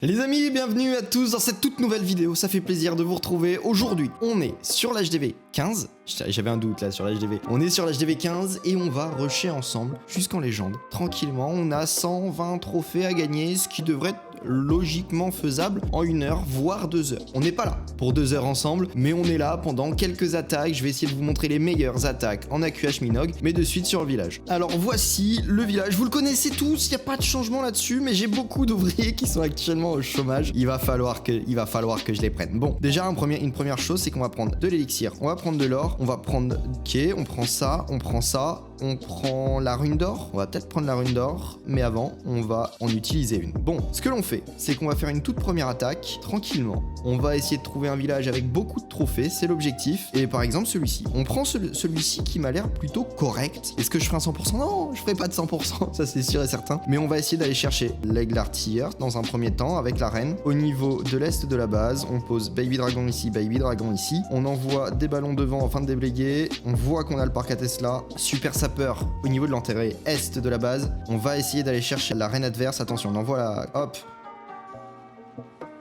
Les amis, bienvenue à tous dans cette toute nouvelle vidéo, ça fait plaisir de vous retrouver. Aujourd'hui, on est sur l'HDV 15, j'avais un doute là sur l'HDV. On est sur l'HDV 15 et on va rusher ensemble jusqu'en légende. Tranquillement, on a 120 trophées à gagner, ce qui devrait être logiquement faisable en 1 heure, voire 2 heures. On n'est pas là pour 2 heures ensemble, mais on est là pendant quelques attaques. Je vais essayer de vous montrer les meilleures attaques en AQH Minogue, mais de suite sur le village. Alors voici le village, vous le connaissez tous, il n'y a pas de changement là-dessus, mais j'ai beaucoup d'ouvriers qui sont actuellement au chômage. Il va falloir que je les prenne. Bon, déjà une première chose, c'est qu'on va prendre de l'élixir, on va prendre de l'or, on va prendre... Ok, on prend ça, on prend la rune d'or. On va peut-être prendre la rune d'or, mais avant, on va en utiliser une. Bon, ce que l'on fait, c'est qu'on va faire une toute première attaque, tranquillement. On va essayer de trouver un village avec beaucoup de trophées, c'est l'objectif. Et par exemple, celui-ci. On prend celui-ci qui m'a l'air plutôt correct. Est-ce que je ferai un 100%? Non, je ferai pas de 100%, ça c'est sûr et certain. Mais on va essayer d'aller chercher l'aigle artilleur dans un premier temps, avec la reine. Au niveau de l'est de la base, on pose Baby Dragon ici, Baby Dragon ici. On envoie des ballons devant afin de déblayer. On voit qu'on a le parc à Tesla. Super sapeur au niveau de l'entrée est de la base. On va essayer d'aller chercher la reine adverse. Attention, on envoie la... Hop.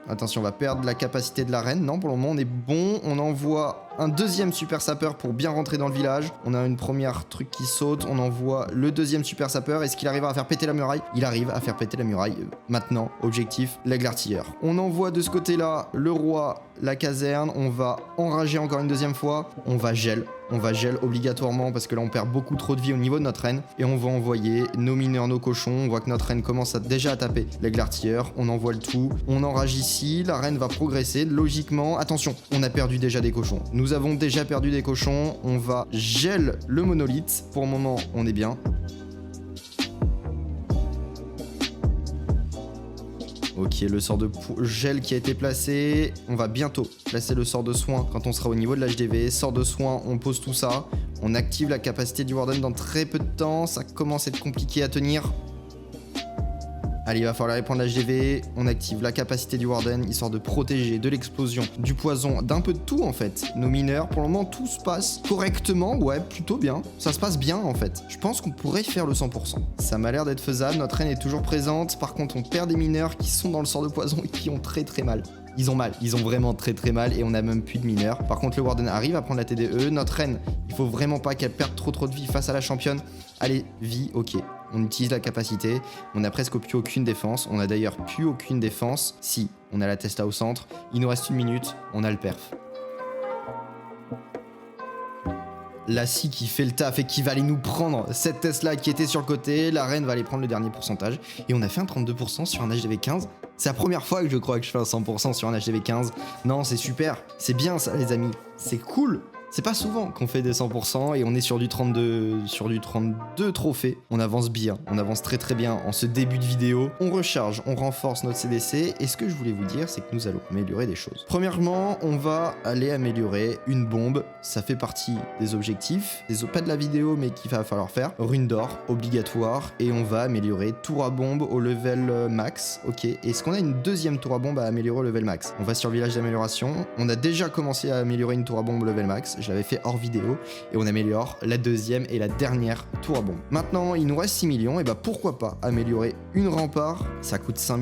Attention, on va perdre la capacité de la reine. Non, pour le moment, on est bon. On envoie un deuxième super sapeur pour bien rentrer dans le village. On a une première truc qui saute. On envoie le deuxième super sapeur. Est-ce qu'il arrivera à faire péter la muraille? Il arrive à faire péter la muraille. Maintenant, objectif, l'aigle artilleur. On envoie de ce côté-là le roi, la caserne. On va enrager encore une deuxième fois. On va gel. On va gel obligatoirement parce que là on perd beaucoup trop de vie au niveau de notre reine. Et on va envoyer nos mineurs, nos cochons. On voit que notre reine commence déjà à taper l'aigle artilleur. On envoie le tout. On enrage ici. La reine va progresser logiquement. Attention, on a perdu déjà des cochons. Nous avons déjà perdu des cochons. On va gel le monolithe. Pour le moment, on est bien. Ok, le sort de gel qui a été placé. On va bientôt placer le sort de soin quand on sera au niveau de l'HDV. Sort de soin, on pose tout ça. On active la capacité du Warden dans très peu de temps. Ça commence à être compliqué à tenir. Allez, il va falloir répondre l'HDV. On active la capacité du Warden, histoire de protéger de l'explosion, du poison, d'un peu de tout en fait. Nos mineurs, pour le moment, tout se passe correctement. Ouais, plutôt bien. Ça se passe bien en fait. Je pense qu'on pourrait faire le 100%. Ça m'a l'air d'être faisable. Notre reine est toujours présente. Par contre, on perd des mineurs qui sont dans le sort de poison et qui ont très mal. Ils ont mal, ils ont vraiment très mal et on a même plus de mineurs. Par contre, le Warden arrive à prendre la TDE. Notre reine, il faut vraiment pas qu'elle perde trop de vie face à la championne. Allez, vie, ok. On utilise la capacité. On a presque plus aucune défense. On a d'ailleurs plus aucune défense. Si, on a la Tesla au centre. Il nous reste 1 minute. On a le perf. La scie qui fait le taf et qui va aller nous prendre cette Tesla qui était sur le côté. La reine va aller prendre le dernier pourcentage. Et on a fait un 32% sur un HDV 15. C'est la première fois que je crois que je fais un 100% sur un HDV 15. Non, c'est super. C'est bien ça, les amis. C'est cool. C'est pas souvent qu'on fait des 100% et on est sur du 32 trophées. On avance bien, on avance très bien en ce début de vidéo. On recharge, on renforce notre CDC et ce que je voulais vous dire, c'est que nous allons améliorer des choses. Premièrement, on va aller améliorer une bombe. Ça fait partie des objectifs, pas de la vidéo mais qu'il va falloir faire. Rune d'or, obligatoire. Et on va améliorer tour à bombe au level max. Ok, est-ce qu'on a une deuxième tour à bombe à améliorer au level max? On va sur village d'amélioration. On a déjà commencé à améliorer une tour à bombe au level max. Je l'avais fait hors vidéo et on améliore la deuxième et la dernière tour à bombe. Maintenant, il nous reste 6 millions et bah pourquoi pas améliorer une rempart. Ça coûte 5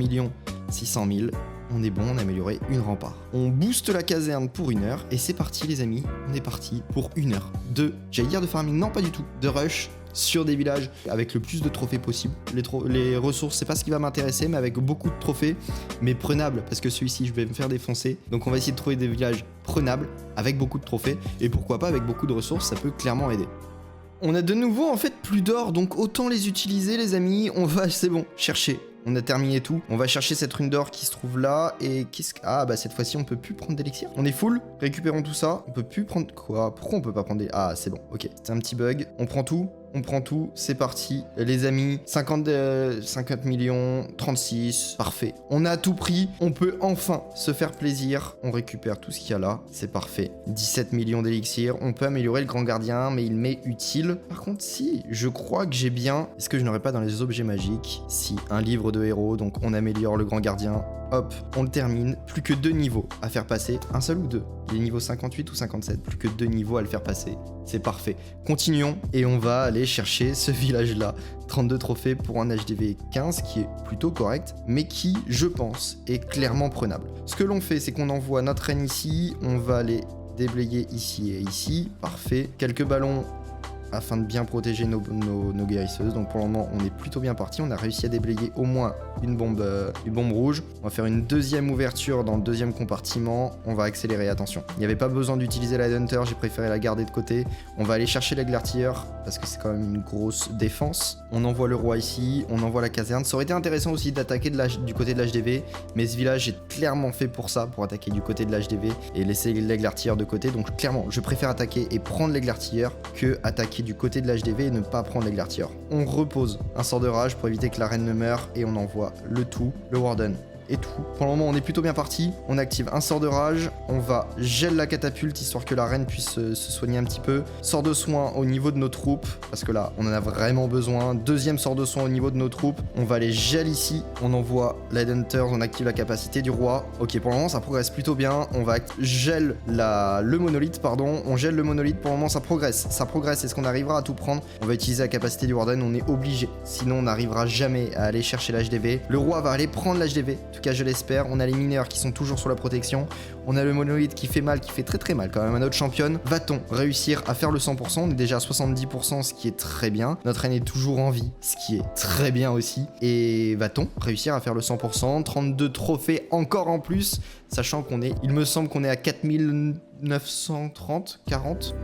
600 000. On est bon, on a amélioré une rempart. On booste la caserne pour 1 heure et c'est parti les amis. On est parti pour 1 heure j'allais dire de farming, non pas du tout, de rush sur des villages avec le plus de trophées possible. Les ressources, c'est pas ce qui va m'intéresser, mais avec beaucoup de trophées, mais prenables, parce que celui-ci, je vais me faire défoncer. Donc on va essayer de trouver des villages prenables, avec beaucoup de trophées, et pourquoi pas avec beaucoup de ressources, ça peut clairement aider. On a de nouveau en fait plus d'or, donc autant les utiliser les amis. On va, c'est bon, chercher. On a terminé tout. On va chercher cette rune d'or qui se trouve là. Et qu'est-ce que... Ah bah cette fois-ci on peut plus prendre d'élixir. On est full. Récupérons tout ça. On peut plus prendre... Quoi? Pourquoi on peut pas prendre des... Ah c'est bon, ok. C'est un petit bug. On prend tout. On prend tout, c'est parti. Les amis, 50 millions, 36, parfait. On a tout pris, on peut enfin se faire plaisir. On récupère tout ce qu'il y a là, c'est parfait. 17 millions d'élixir, on peut améliorer le grand gardien, mais il m'est utile. Par contre, si, je crois que j'ai bien... Est-ce que je n'aurais pas dans les objets magiques? Si, un livre de héros, donc on améliore le grand gardien. Hop, on le termine. Plus que 2 niveaux à faire passer. Un seul ou 2? Il est niveau 58 ou 57, plus que 2 niveaux à le faire passer. C'est parfait. Continuons et on va aller chercher ce village-là. 32 trophées pour un HDV 15 qui est plutôt correct, mais qui, je pense, est clairement prenable. Ce que l'on fait, c'est qu'on envoie notre reine ici, on va aller déblayer ici et ici. Parfait. Quelques ballons afin de bien protéger nos guérisseuses. Donc pour le moment, on est plutôt bien parti. On a réussi à déblayer au moins une bombe rouge. On va faire une deuxième ouverture dans le deuxième compartiment. On va accélérer, attention. Il n'y avait pas besoin d'utiliser la Hunter, j'ai préféré la garder de côté. On va aller chercher l'aigle artilleur parce que c'est quand même une grosse défense. On envoie le roi ici, on envoie la caserne. Ça aurait été intéressant aussi d'attaquer du côté de l'HDV, mais ce village est clairement fait pour ça, pour attaquer du côté de l'HDV et laisser l'aigle artilleur de côté. Donc clairement, je préfère attaquer et prendre l'aigle artilleur que attaquer du côté de l'HDV et ne pas prendre l'aigle artilleur. On repose un sort de rage pour éviter que la reine ne meure et on envoie le tout, le warden et tout. Pour le moment, on est plutôt bien parti. On active un sort de rage. On va gel la catapulte histoire que la reine puisse se soigner un petit peu. Sort de soin au niveau de nos troupes parce que là, on en a vraiment besoin. Deuxième sort de soin au niveau de nos troupes. On va les gel ici. On envoie l'Headhunters. On active la capacité du roi. Ok, pour le moment, ça progresse plutôt bien. On va gel le monolithe, pardon. On gèle le monolithe. Pour le moment, ça progresse. Ça progresse. Est-ce qu'on arrivera à tout prendre? On va utiliser la capacité du warden. On est obligé. Sinon, on n'arrivera jamais à aller chercher l'HDV. Le roi va aller prendre l'HDV. En tout cas, je l'espère. On a les mineurs qui sont toujours sur la protection. On a le monolithe qui fait mal, qui fait très très mal quand même à notre championne. Va-t-on réussir à faire le 100%? On est déjà à 70%, ce qui est très bien. Notre reine est toujours en vie, ce qui est très bien aussi. Et va-t-on réussir à faire le 100%? 32 trophées encore en plus, sachant qu'on est, il me semble qu'on est à 4930, 40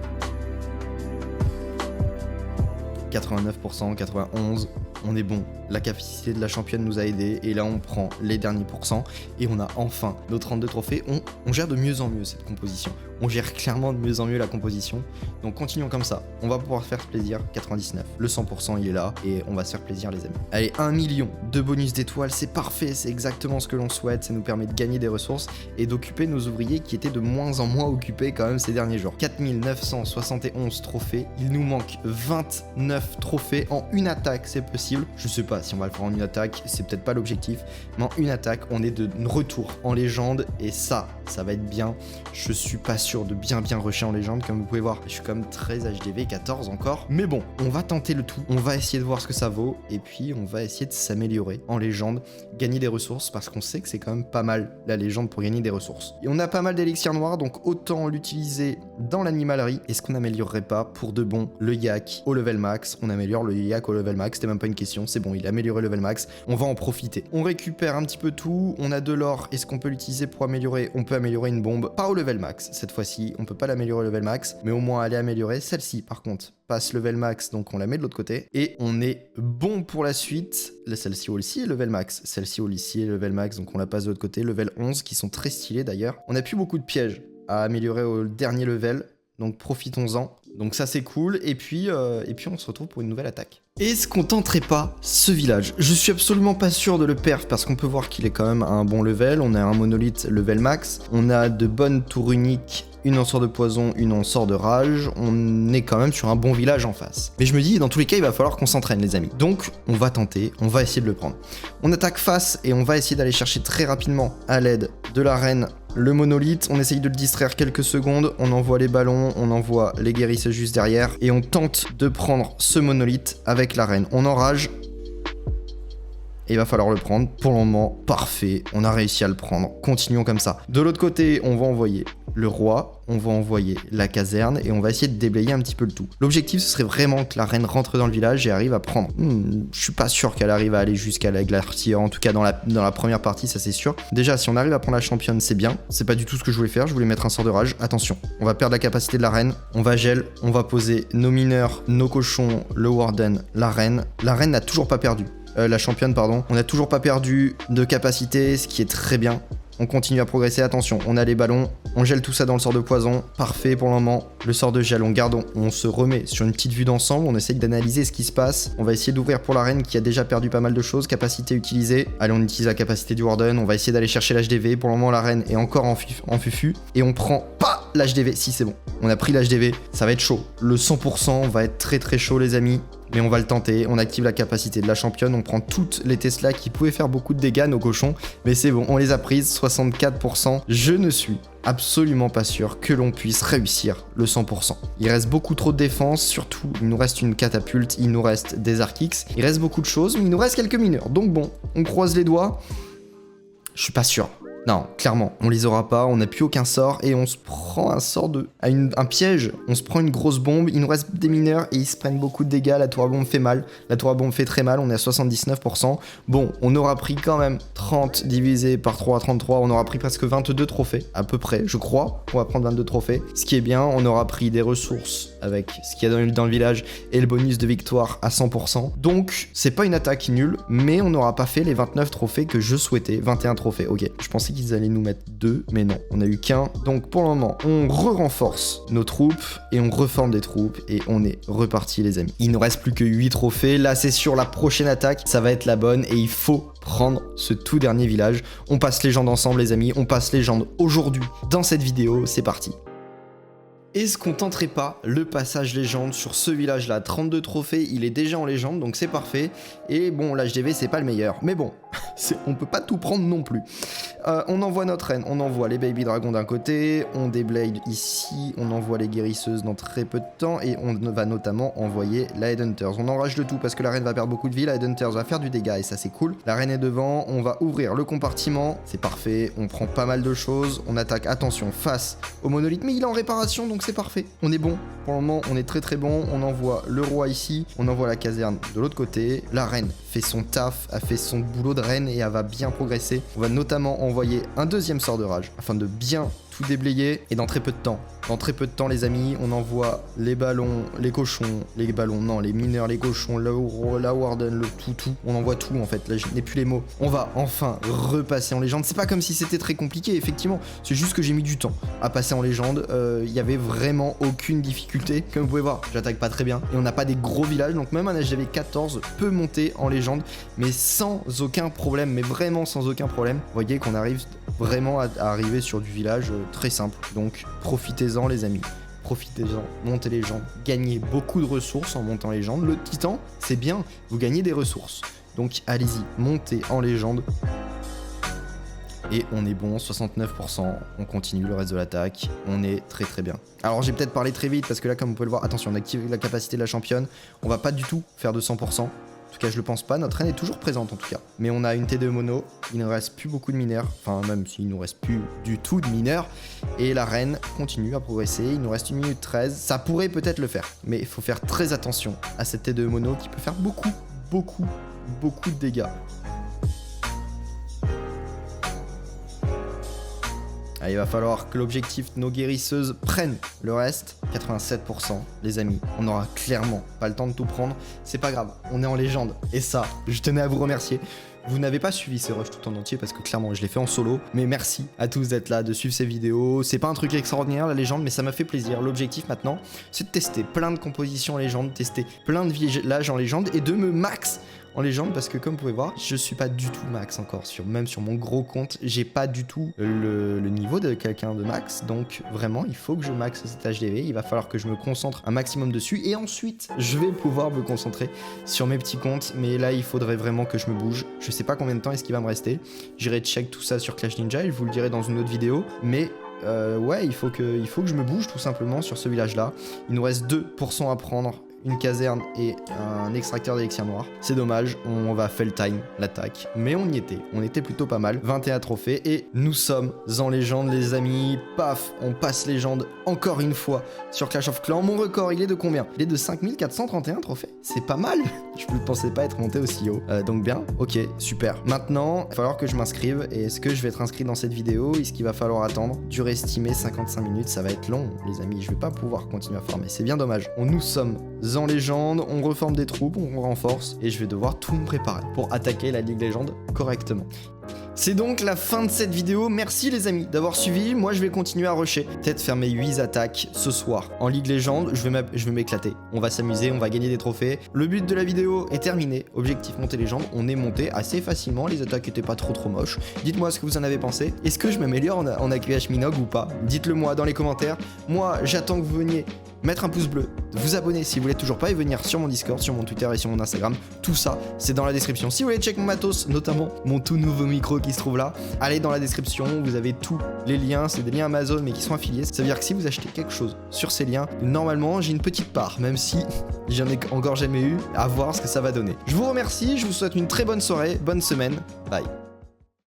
89%, 91%, on est bon. La capacité de la championne nous a aidés et là on prend les derniers pourcents et on a enfin nos 32 trophées. On gère de mieux en mieux cette composition. On gère clairement de mieux en mieux la composition. Donc continuons comme ça. On va pouvoir faire plaisir. 99. Le 100% il est là et on va se faire plaisir les amis. Allez, 1 million de bonus d'étoiles, c'est parfait. C'est exactement ce que l'on souhaite. Ça nous permet de gagner des ressources et d'occuper nos ouvriers qui étaient de moins en moins occupés quand même ces derniers jours. 4971 trophées. Il nous manque 29 trophées en une attaque, c'est possible. Je sais pas si on va le faire en une attaque, c'est peut-être pas l'objectif, mais en une attaque, on est de retour en légende et ça va être bien. Je suis pas sûr de bien rusher en légende, comme vous pouvez voir. Je suis comme 13 HDV, 14 encore. Mais bon, on va tenter le tout, on va essayer de voir ce que ça vaut et puis on va essayer de s'améliorer en légende, gagner des ressources parce qu'on sait que c'est quand même pas mal la légende pour gagner des ressources. Et on a pas mal d'élixirs noirs, donc autant l'utiliser dans l'animalerie. Est-ce qu'on n'améliorerait pas pour de bon le yak au level max? On améliore le yak au level max, c'était même pas une question, c'est bon, il a amélioré le level max, on va en profiter. On récupère un petit peu tout, on a de l'or, est-ce qu'on peut l'utiliser pour améliorer? On peut améliorer une bombe, pas au level max cette fois-ci, on peut pas l'améliorer au level max, mais au moins aller améliorer celle-ci par contre. Passe level max, donc on la met de l'autre côté, et on est bon pour la suite. Celle-ci aussi est level max, celle-ci aussi est level max, donc on la passe de l'autre côté, level 11, qui sont très stylés d'ailleurs. On n'a plus beaucoup de pièges à améliorer au dernier level, donc profitons-en. Donc ça c'est cool, et puis on se retrouve pour une nouvelle attaque. Est-ce qu'on tenterait pas ce village? Je suis absolument pas sûr de le perf parce qu'on peut voir qu'il est quand même à un bon level. On a un monolithe level max, on a de bonnes tours uniques, une en sort de poison, une en sort de rage. On est quand même sur un bon village en face. Mais je me dis, dans tous les cas, il va falloir qu'on s'entraîne les amis. Donc on va tenter, on va essayer de le prendre. On attaque face et on va essayer d'aller chercher très rapidement à l'aide de la reine le monolithe, on essaye de le distraire quelques secondes, on envoie les ballons, on envoie les guérisseuses juste derrière, et on tente de prendre ce monolithe avec la reine. On enrage, et il va falloir le prendre. Pour le moment, parfait, on a réussi à le prendre, continuons comme ça. De l'autre côté, on va envoyer le roi, on va envoyer la caserne, et on va essayer de déblayer un petit peu le tout. L'objectif, ce serait vraiment que la reine rentre dans le village et arrive à prendre. Je suis pas sûr qu'elle arrive à aller jusqu'à la l'artilleur, en tout cas dans la première partie, ça c'est sûr. Déjà, si on arrive à prendre la championne, c'est bien. C'est pas du tout ce que je voulais faire, je voulais mettre un sort de rage. Attention, on va perdre la capacité de la reine, on va gel, on va poser nos mineurs, nos cochons, le warden, la reine. La reine n'a toujours pas perdu. La championne, pardon. On n'a toujours pas perdu de capacité, ce qui est très bien. On continue à progresser, attention, on a les ballons, on gèle tout ça dans le sort de poison, parfait pour le moment. Le sort de gel, on garde, on se remet sur une petite vue d'ensemble, on essaye d'analyser ce qui se passe. On va essayer d'ouvrir pour la reine qui a déjà perdu pas mal de choses, capacité utilisée. Allez, on utilise la capacité du warden, on va essayer d'aller chercher l'HDV. Pour le moment, la reine est encore en fufu. Et on prend pas l'HDV, si c'est bon. On a pris l'HDV, ça va être chaud. Le 100% va être très très chaud les amis. Mais on va le tenter, on active la capacité de la championne, on prend toutes les Tesla qui pouvaient faire beaucoup de dégâts, nos cochons, mais c'est bon, on les a prises, 64%. Je ne suis absolument pas sûr que l'on puisse réussir le 100%. Il reste beaucoup trop de défense, surtout il nous reste une catapulte, il nous reste des Arc-X, il reste beaucoup de choses, mais il nous reste quelques mineurs. Donc bon, on croise les doigts. Je suis pas sûr. Non, clairement, on les aura pas, on n'a plus aucun sort et on se prend un sort de... un piège, on se prend une grosse bombe, il nous reste des mineurs et ils se prennent beaucoup de dégâts, la tour à bombe fait mal, la tour à bombe fait très mal, on est à 79%. Bon, on aura pris quand même 30 divisé par 3 à 33, on aura pris presque 22 trophées, à peu près, je crois, on va prendre 22 trophées. Ce qui est bien, on aura pris des ressources avec ce qu'il y a dans le village et le bonus de victoire à 100%. Donc, c'est pas une attaque nulle, mais on n'aura pas fait les 29 trophées que je souhaitais, 21 trophées, ok. Je pensais qu'ils allaient nous mettre 2, mais non, on a eu qu'un. Donc pour le moment, on renforce nos troupes et on reforme des troupes et on est reparti les amis. Il ne reste plus que 8 trophées, là c'est sur la prochaine attaque, ça va être la bonne et il faut prendre ce tout dernier village. On passe légende ensemble les amis, on passe légende aujourd'hui dans cette vidéo, c'est parti. Est-ce qu'on tenterait pas le passage légende sur ce village là? 32 trophées, il est déjà en légende donc c'est parfait. Et bon, l'HDV c'est pas le meilleur, mais bon, on peut pas tout prendre non plus. On envoie notre reine, on envoie les baby dragons d'un côté, on déblade ici, on envoie les guérisseuses dans très peu de temps et on va notamment envoyer la Headhunters. On enrage de tout parce que la reine va perdre beaucoup de vie, la Headhunters va faire du dégât et ça c'est cool. La reine est devant, on va ouvrir le compartiment, c'est parfait, on prend pas mal de choses, on attaque, attention, face au monolithe, mais il est en réparation donc c'est parfait. On est bon, pour le moment on est très très bon, on envoie le roi ici, on envoie la caserne de l'autre côté, la reine fait son taf, a fait son boulot de reine et elle va bien progresser. On va notamment envoyer un deuxième sort de rage afin de bien tout déblayer et dans très peu de temps. Dans très peu de temps les amis, on envoie les ballons, les cochons, les mineurs, les cochons, la warden, le tout. On envoie tout en fait, là je n'ai plus les mots. On va enfin repasser en légende. C'est pas comme si c'était très compliqué effectivement, c'est juste que j'ai mis du temps à passer en légende. Il y avait vraiment aucune difficulté. Comme vous pouvez voir, j'attaque pas très bien et on n'a pas des gros villages, donc même un HDV 14 peut monter en légende, mais sans aucun problème, mais vraiment sans aucun problème. Vous voyez qu'on arrive vraiment à arriver sur du village très simple, donc profitez-en les amis, profitez-en, montez légende, gagnez beaucoup de ressources en montant légende. Le titan c'est bien, vous gagnez des ressources, donc allez-y, montez en légende. Et on est bon, 69%, on continue le reste de l'attaque, on est très très bien. Alors j'ai peut-être parlé très vite parce que là comme vous pouvez le voir, attention, on active la capacité de la championne, on va pas du tout faire de 100%. En tout cas, je le pense pas. Notre reine est toujours présente en tout cas. Mais on a une T2 mono. Il ne reste plus beaucoup de mineurs. Enfin, même s'il ne nous reste plus du tout de mineurs. Et la reine continue à progresser. Il nous reste 1 minute 13. Ça pourrait peut-être le faire. Mais il faut faire très attention à cette T2 mono qui peut faire beaucoup de dégâts. Ah, il va falloir que l'objectif de nos guérisseuses prenne le reste. 87% les amis, on n'aura clairement pas le temps de tout prendre. C'est pas grave, on est en légende. Et ça, je tenais à vous remercier. Vous n'avez pas suivi ces rushs tout en entier parce que clairement je l'ai fait en solo. Mais merci à tous d'être là, de suivre ces vidéos. C'est pas un truc extraordinaire la légende, mais ça m'a fait plaisir. L'objectif maintenant, c'est de tester plein de compositions en légende, tester plein de villages en légende et de me max en légende parce que comme vous pouvez voir, je suis pas du tout max encore, même sur mon gros compte, j'ai pas du tout le niveau de quelqu'un de max, donc vraiment il faut que je max cet HDV, il va falloir que je me concentre un maximum dessus et ensuite je vais pouvoir me concentrer sur mes petits comptes, mais là il faudrait vraiment que je me bouge, je sais pas combien de temps est-ce qu'il va me rester, j'irai check tout ça sur Clash Ninja et je vous le dirai dans une autre vidéo, mais ouais il faut que je me bouge tout simplement sur ce village là, il nous reste 2% à prendre, une caserne et un extracteur d'élixir noir. C'est dommage, on va fail time l'attaque, mais on y était. On était plutôt pas mal. 21 trophées et nous sommes en légende les amis. Paf, on passe légende encore une fois sur Clash of Clans. Mon record, il est de combien? Il est de 5431 trophées. C'est pas mal. Je ne pensais pas être monté aussi haut. Donc bien, ok, super. Maintenant, il va falloir que je m'inscrive. Et est-ce que je vais être inscrit dans cette vidéo? Est-ce qu'il va falloir attendre? Durée estimée 55 minutes, ça va être long les amis. Je vais pas pouvoir continuer à farmer. C'est bien dommage. Nous sommes en légende, on reforme des troupes, on renforce et je vais devoir tout me préparer pour attaquer la Ligue Légende correctement. C'est donc la fin de cette vidéo, merci les amis d'avoir suivi, moi je vais continuer à rusher, peut-être faire mes 8 attaques ce soir. En Ligue Légende, je vais m'éclater, on va s'amuser, on va gagner des trophées. Le but de la vidéo est terminé, objectif monter légende, on est monté assez facilement, les attaques étaient pas trop moches. Dites-moi ce que vous en avez pensé, est-ce que je m'améliore en AQH Minogue ou pas? Dites-le moi dans les commentaires, moi j'attends que vous veniez mettre un pouce bleu, de vous abonner si vous l'êtes toujours pas et venir sur mon Discord, sur mon Twitter et sur mon Instagram. Tout ça, c'est dans la description. Si vous voulez check mon matos, notamment mon tout nouveau micro qui se trouve là, allez dans la description, vous avez tous les liens, c'est des liens Amazon mais qui sont affiliés. Ça veut dire que si vous achetez quelque chose sur ces liens, normalement j'ai une petite part, même si j'en ai encore jamais eu, à voir ce que ça va donner. Je vous remercie, je vous souhaite une très bonne soirée, bonne semaine, bye.